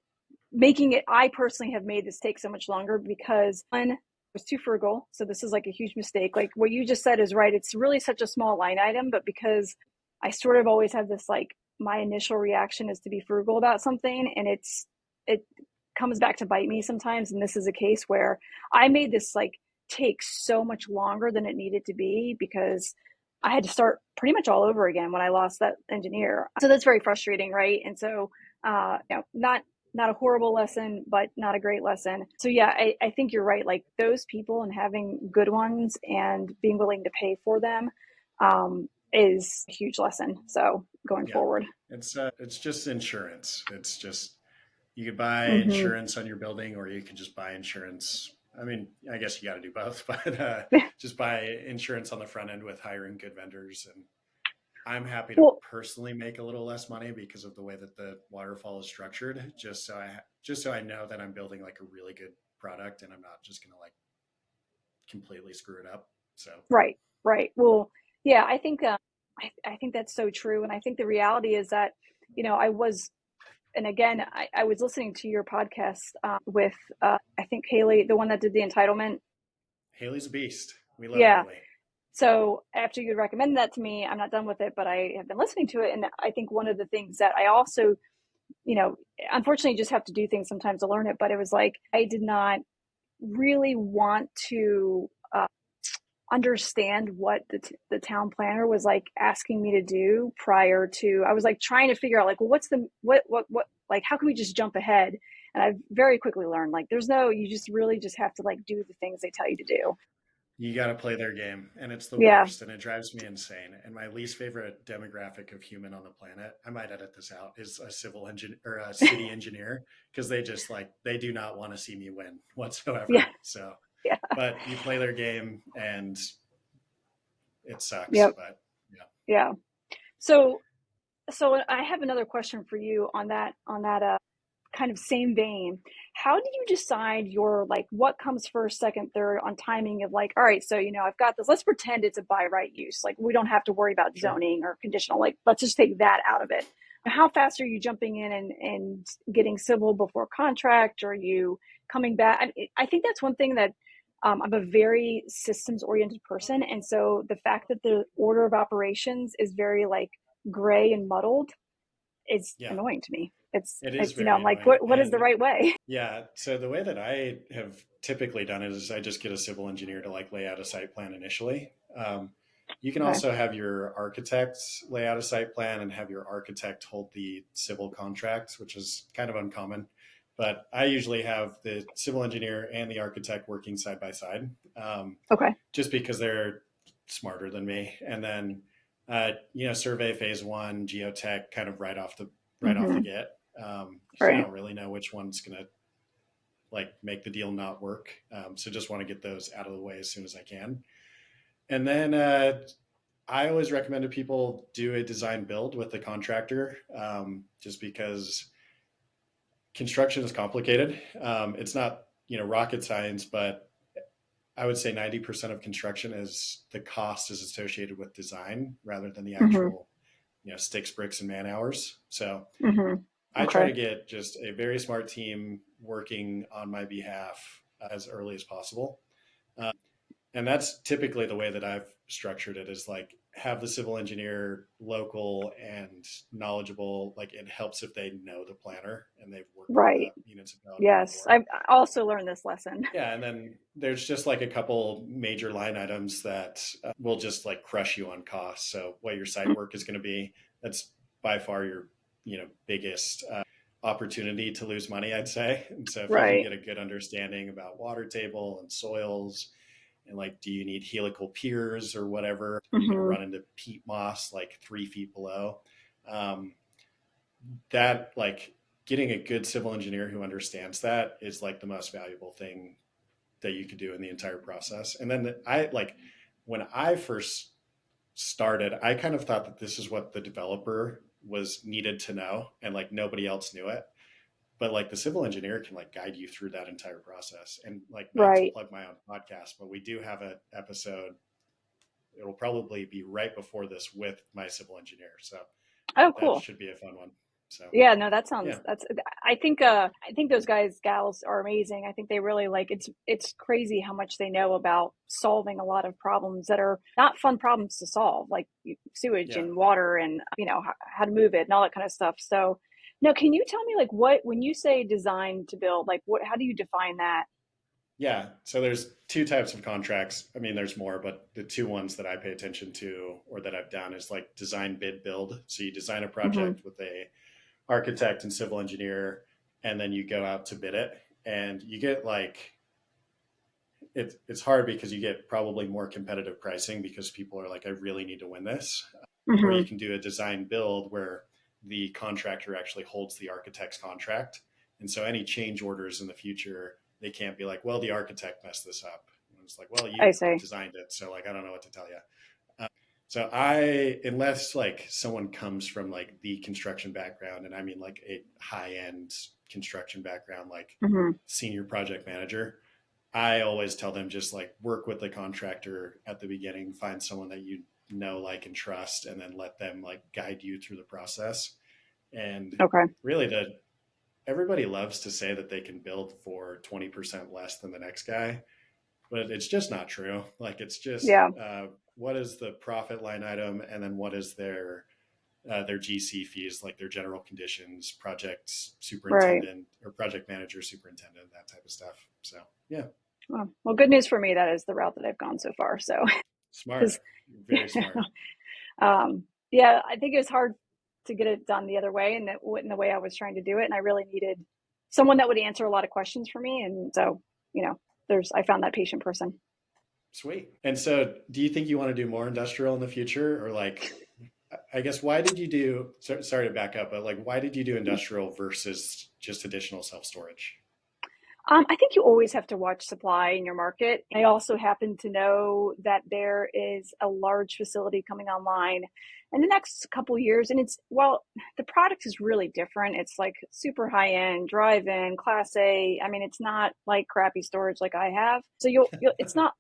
Speaker 2: making it, I personally have made this take so much longer because one, I was too frugal. So this is like a huge mistake. Like what you just said is right. It's really such a small line item, but because I sort of always have this like my initial reaction is to be frugal about something, and it comes back to bite me sometimes. And this is a case where I made this like take so much longer than it needed to be because I had to start pretty much all over again when I lost that engineer. So that's very frustrating, right? And so, not a horrible lesson, but not a great lesson. So yeah, I think you're right. Like those people and having good ones and being willing to pay for them is a huge lesson. So going
Speaker 1: Yeah.
Speaker 2: forward.
Speaker 1: It's just insurance. It's just you could buy
Speaker 2: Mm-hmm.
Speaker 1: insurance on your building, or you can just buy insurance. I mean, I guess you got to do both, but just buy insurance on the front end with hiring good vendors. And I'm happy to
Speaker 2: Well,
Speaker 1: personally make a little less money because of the way that the waterfall is structured. Just so I know that I'm building like a really good product, and I'm not just gonna like completely screw it up. So
Speaker 2: right, right. Well, yeah, I think that's so true. And I think the reality is that, I was, and again, I was listening to your podcast with, I think Haley, the one that did the entitlement.
Speaker 1: Haley's a beast. We love
Speaker 2: Yeah.
Speaker 1: Haley.
Speaker 2: So after you recommended that to me, I'm not done with it, but I have been listening to it. And I think one of the things that I also, you know, unfortunately just have to do things sometimes to learn it, but it was like, I did not really want to understand what the town planner was like asking me to do prior to. I was like trying to figure out like, well, what's the what like how can we just jump ahead? And I very quickly learned like there's no, you just really just have to like do the things they tell you to do.
Speaker 1: You got to play their game, and it's the
Speaker 2: Yeah.
Speaker 1: worst, and it drives me insane. And my least favorite demographic of human on the planet, I might edit this out, is a civil engineer or a city engineer because they just like they do not want to see me win
Speaker 2: Yeah.
Speaker 1: whatsoever. So,
Speaker 2: Yeah.
Speaker 1: but you play their game, and it sucks.
Speaker 2: Yep.
Speaker 1: But yeah,
Speaker 2: Yeah. So so I have another question for you on that kind of same vein. How do you decide your like what comes first, second, third on timing of like, all right, so I've got this. Let's pretend it's a by right use. Like we don't have to worry about
Speaker 1: sure.
Speaker 2: zoning or conditional. Like let's just take that out of it. How fast are you jumping in and getting civil before contract? Or are you coming back? I think that's one thing that I'm a very systems oriented person, and so the fact that the order of operations is very like gray and muddled is
Speaker 1: Yeah,
Speaker 2: annoying to me.
Speaker 1: it is
Speaker 2: It's
Speaker 1: very
Speaker 2: I'm like,
Speaker 1: annoying.
Speaker 2: what is the
Speaker 1: And
Speaker 2: right way?
Speaker 1: yeah, so the way that I have typically done it is I just get a civil engineer to like lay out a site plan initially. You can
Speaker 2: Okay.
Speaker 1: also have your architects lay out a site plan and have your architect hold the civil contracts, which is kind of uncommon. But I usually have the civil engineer and the architect working side by side,
Speaker 2: Okay.
Speaker 1: just because they're smarter than me. And then, survey phase one, geotech, kind of right off the
Speaker 2: Mm-hmm.
Speaker 1: get. You
Speaker 2: Right.
Speaker 1: don't really know which one's gonna like make the deal not work. So just want to get those out of the way as soon as I can. And then I always recommend to people do a design build with the contractor, just because construction is complicated. It's not rocket science, but I would say 90% of construction is the cost is associated with design rather than the
Speaker 2: Mm-hmm.
Speaker 1: actual sticks, bricks, and man hours. So
Speaker 2: Mm-hmm.
Speaker 1: I try
Speaker 2: Okay.
Speaker 1: to get just a very smart team working on my behalf as early as possible. And that's typically the way that I've structured it is like have the civil engineer local and knowledgeable. Like it helps if they know the planner and they've worked with
Speaker 2: Right.
Speaker 1: the municipality
Speaker 2: Yes.
Speaker 1: before.
Speaker 2: I've also learned this lesson.
Speaker 1: Yeah, and then there's just like a couple major line items that will just like crush you on cost. So what your site work is going to be, that's by far your biggest opportunity to lose money, I'd say. And so if you can
Speaker 2: Right.
Speaker 1: get a good understanding about water table and soils, and like, do you need helical piers or whatever? Are you going to
Speaker 2: Mm-hmm.
Speaker 1: run into peat moss like 3 feet below? Um, that like getting a good civil engineer who understands that is like the most valuable thing that you could do in the entire process. And then I like when I first started, I kind of thought that this is what the developer was needed to know, and like nobody else knew it. but like the civil engineer can like guide you through that entire process. And like, not to
Speaker 2: Right.
Speaker 1: plug my own podcast, but we do have an episode. It'll probably be right before this with my civil engineer. So
Speaker 2: Oh,
Speaker 1: that
Speaker 2: cool.
Speaker 1: should be a fun one. So
Speaker 2: Yeah, no, that sounds
Speaker 1: yeah,
Speaker 2: that's I think those guys gals are amazing. I think they really like it's crazy how much they know about solving a lot of problems that are not fun problems to solve, like sewage
Speaker 1: yeah,
Speaker 2: and water and how to move it and all that kind of stuff. So, no, can you tell me like what when you say design to build, like what how do you define that?
Speaker 1: yeah. So there's two types of contracts. I mean, there's more, but the two ones that I pay attention to or that I've done is like design, bid, build. So you design a
Speaker 2: Hmm.
Speaker 1: project with a architect and civil engineer, and then you go out to bid it, and you get like it's hard because you get probably more competitive pricing because people are like, I really need to win this. Or you
Speaker 2: Hmm.
Speaker 1: can do a design build where the contractor actually holds the architect's contract. And so any change orders in the future, they can't be like, well, the architect messed this up. And it's like, well, you
Speaker 2: I say.
Speaker 1: designed it. So like, I don't know what to tell you. So I, unless like someone comes from like the construction background, and I mean like a high end construction background, like
Speaker 2: Hmm.
Speaker 1: senior project manager, I always tell them just like work with the contractor at the beginning, find someone that you know, like, and trust, and then let them like guide you through the process. And
Speaker 2: Okay.
Speaker 1: really, everybody loves to say that they can build for 20% less than the next guy, but it's just not true. Like, it's just
Speaker 2: Yeah.
Speaker 1: what is the profit line item, and then what is their GC fees, like their general conditions, project
Speaker 2: Right.
Speaker 1: superintendent or project manager, superintendent, that type of stuff. So yeah,
Speaker 2: Well, good news for me. That is the route that I've gone so far. So,
Speaker 1: smart,
Speaker 2: because
Speaker 1: very smart.
Speaker 2: yeah, I think it was hard to get it done the other way and that in the way I was trying to do it. And I really needed someone that would answer a lot of questions for me. And so, I found that patient person.
Speaker 1: Sweet. And so, do you think you want to do more industrial in the future, or like, I guess, why did you do? Sorry to back up, but like, why did you do industrial versus just additional self storage?
Speaker 2: I think you always have to watch supply in your market. I also happen to know that there is a large facility coming online in the next couple of years. And the product is really different. It's like super high end, drive in, class A. I mean, it's not like crappy storage like I have. So it's not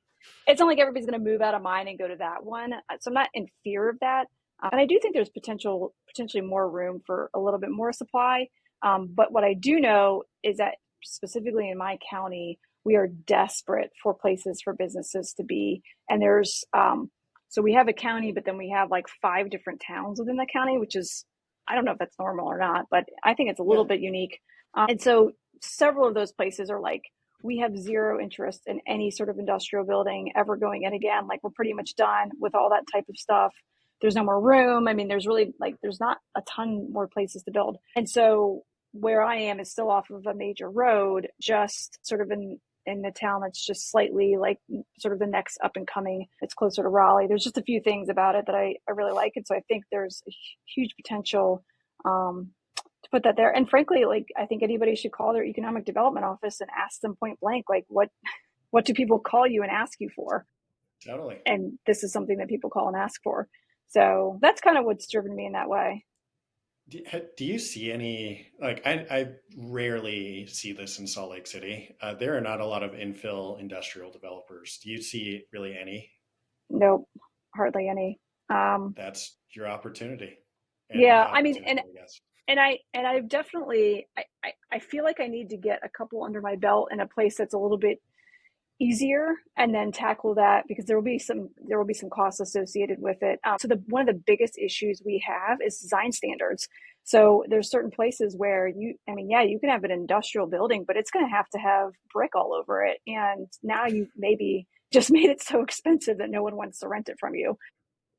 Speaker 2: like everybody's going to move out of mine and go to that one. So I'm not in fear of that. And I do think there's potentially more room for a little bit more supply. But what I do know is that specifically in my county, we are desperate for places for businesses to be. And so we have a county, but then we have like 5 different towns within the county, which is, I don't know if that's normal or not, but I think it's a little
Speaker 1: Yeah,
Speaker 2: bit unique. And so several of those places are like, we have zero interest in any sort of industrial building ever going in again. Like we're pretty much done with all that type of stuff. There's no more room. I mean, there's not a ton more places to build. And so where I am is still off of a major road, just sort of in the town that's just slightly like sort of the next up and coming. It's closer to Raleigh. There's just a few things about it that I really like. And so I think there's a huge potential to put that there. And frankly, like I think anybody should call their economic development office and ask them point blank, like what do people call you and ask you for?
Speaker 1: totally.
Speaker 2: And this is something that people call and ask for. So that's kind of what's driven me in that way.
Speaker 1: Do you see any, like, I rarely see this in Salt Lake City. There are not a lot of infill industrial developers. Do you see really any?
Speaker 2: Nope, hardly any.
Speaker 1: That's your opportunity and
Speaker 2: Yeah,
Speaker 1: my
Speaker 2: I mean,
Speaker 1: opportunity, I guess.
Speaker 2: and I've definitely I feel like I need to get a couple under my belt in a place that's a little bit easier and then tackle that because there will be some costs associated with it. So the one of the biggest issues we have is design standards. So there's certain places where I mean, yeah, you can have an industrial building, but it's going to have brick all over it, and now you maybe just made it so expensive that no one wants to rent it from you.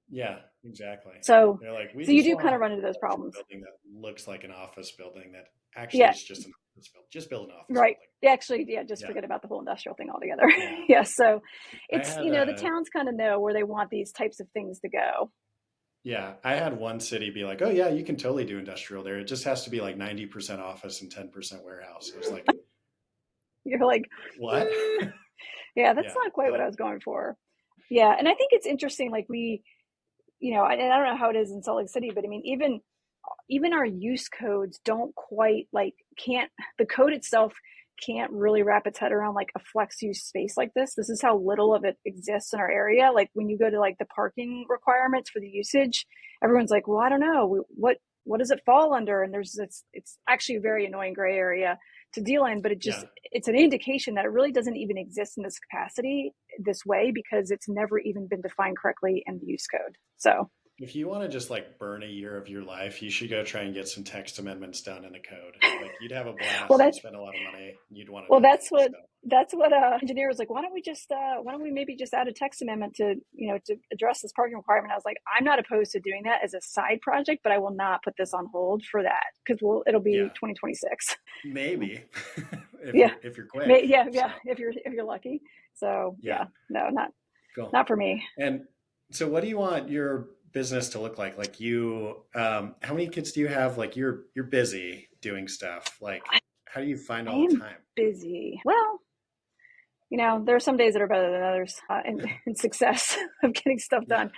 Speaker 1: Yeah, exactly.
Speaker 2: So
Speaker 1: They're like, we
Speaker 2: so you
Speaker 1: just
Speaker 2: do
Speaker 1: want
Speaker 2: kind
Speaker 1: a
Speaker 2: of run into those
Speaker 1: industrial
Speaker 2: problems.
Speaker 1: building that looks like an office building that actually
Speaker 2: Yeah,
Speaker 1: is just an office building. Just build an office
Speaker 2: right.
Speaker 1: building.
Speaker 2: Yeah, actually, yeah, just
Speaker 1: Yeah,
Speaker 2: forget about the whole industrial thing altogether.
Speaker 1: yeah.
Speaker 2: Yeah, so
Speaker 1: I
Speaker 2: it's,
Speaker 1: had
Speaker 2: the
Speaker 1: a
Speaker 2: towns kind of know where they want these types of things to go.
Speaker 1: Yeah, I had one city be like, "Oh yeah, you can totally do industrial there. It just has to be like 90% office and 10% warehouse." I was like,
Speaker 2: You're like,
Speaker 1: "What?"
Speaker 2: mm, yeah, that's
Speaker 1: Yeah,
Speaker 2: not quite what I
Speaker 1: but
Speaker 2: was going for. Yeah, and I think it's interesting. Like and I don't know how it is in Salt Lake City, but I mean, even even our use codes don't quite can't the code itself can't really wrap its head around like a flex use space like this. This is how little of it exists in our area. Like when you go to like the parking requirements for the usage, everyone's like, well, I don't know, what does it fall under? And it's actually a very annoying gray area to deal in, but
Speaker 1: Yeah.
Speaker 2: it's an indication that it really doesn't even exist in this capacity this way because it's never even been defined correctly in the use code. So
Speaker 1: If you want to just like burn a year of your life, you should go try and get some text amendments done in the code. Like you'd have a
Speaker 2: well
Speaker 1: blast, you'd
Speaker 2: that
Speaker 1: spend a lot of money, and you'd want to
Speaker 2: well
Speaker 1: do it. So
Speaker 2: that's what engineer was like, why don't we maybe just add a text amendment to to address this parking requirement? I was like, I'm not opposed to doing that as a side project, but I will not put this on hold for that because it'll be
Speaker 1: yeah,
Speaker 2: 2026.
Speaker 1: maybe
Speaker 2: Yeah.
Speaker 1: if you're quick. So
Speaker 2: Yeah, if you're lucky. So
Speaker 1: yeah,
Speaker 2: yeah, no,
Speaker 1: cool.
Speaker 2: not for me.
Speaker 1: And so, what do you want your business to look like? Like you, how many kids do you have? Like you're busy doing stuff. Like
Speaker 2: I,
Speaker 1: how do you find
Speaker 2: I
Speaker 1: all the
Speaker 2: am
Speaker 1: time?
Speaker 2: busy. Well, there are some days that are better than others in success of getting stuff
Speaker 1: Yeah,
Speaker 2: done.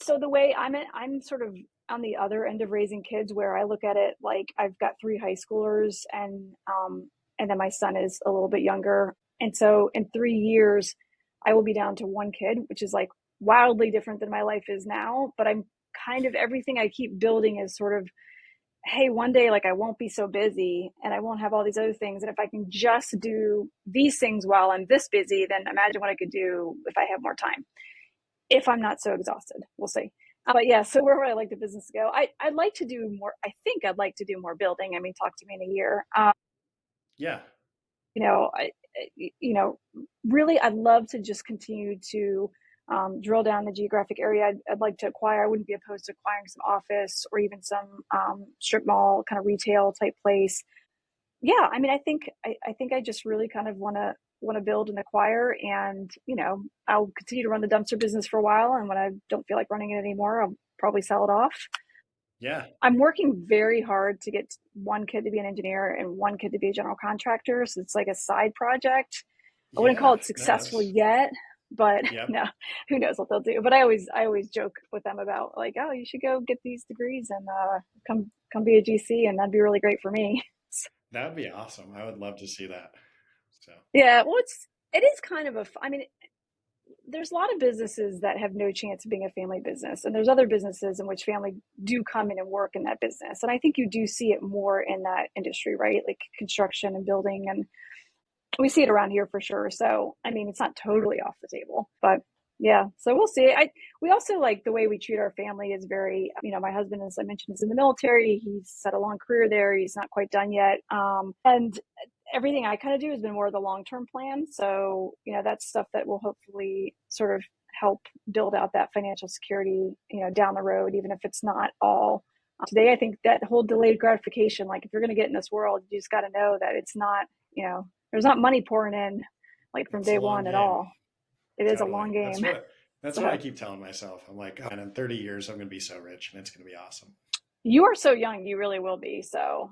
Speaker 2: So the way I'm sort of on the other end of raising kids, where I look at it like I've got three high schoolers, and then my son is a little bit younger, and so in 3 years, I will be down to one kid, which is like wildly different than my life is now. But I'm kind of everything I keep building is sort of, hey, one day, like I won't be so busy and I won't have all these other things. And if I can just do these things while I'm this busy, then imagine what I could do if I have more time, if I'm not so exhausted. We'll see. But yeah, so where would I like the business to go? I'd like to do more. I think I'd like to do more building. I mean, talk to me in a year.
Speaker 1: yeah,
Speaker 2: You know, I, you know, really, I'd love to just continue to drill down the geographic area I'd like to acquire. I wouldn't be opposed to acquiring some office or even some strip mall kind of retail type place. Yeah, I mean, I think I just really kind of want to build and acquire, and I'll continue to run the dumpster business for a while, and when I don't feel like running it anymore, I'll probably sell it off.
Speaker 1: yeah,
Speaker 2: I'm working very hard to get one kid to be an engineer and one kid to be a general contractor, so it's like a side project. I wouldn't call
Speaker 1: yeah.
Speaker 2: it
Speaker 1: No,
Speaker 2: successful
Speaker 1: that's
Speaker 2: yet, but
Speaker 1: yep.
Speaker 2: no, who knows what they'll do. But I always joke with them about like, oh, you should go get these degrees and come be a GC, and that'd be really great for me.
Speaker 1: That would be awesome. I would love to see that. So
Speaker 2: Yeah, well, it is kind of I mean, there's a lot of businesses that have no chance of being a family business, and there's other businesses in which family do come in and work in that business, and I think you do see it more in that industry, right? Like construction and building, and we see it around here for sure. So, I mean, it's not totally off the table, but yeah. So we'll see. We also like the way we treat our family is very. My husband, as I mentioned, is in the military. He's had a long career there. He's not quite done yet, and everything I kind of do has been more of the long-term plan. So, that's stuff that will hopefully sort of help build out that financial security, down the road, even if it's not all today. I think that whole delayed gratification, like if you're going to get in this world, you just got to know that it's not, there's not money pouring in like from
Speaker 1: it's a
Speaker 2: day
Speaker 1: long
Speaker 2: one at
Speaker 1: game.
Speaker 2: all. It is a
Speaker 1: Totally.
Speaker 2: long game.
Speaker 1: That's what I
Speaker 2: So
Speaker 1: keep telling myself. I'm like, oh, and in 30 years, I'm going to be so rich, and it's going to be awesome.
Speaker 2: you are so young, you really will be. So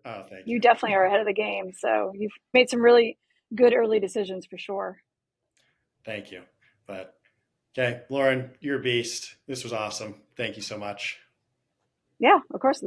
Speaker 1: Oh, thank
Speaker 2: you
Speaker 1: you.
Speaker 2: definitely are ahead of the game. So you've made some really good early decisions for sure.
Speaker 1: Thank you. But okay, Lauren, you're a beast. This was awesome. Thank you so much.
Speaker 2: Yeah, of course.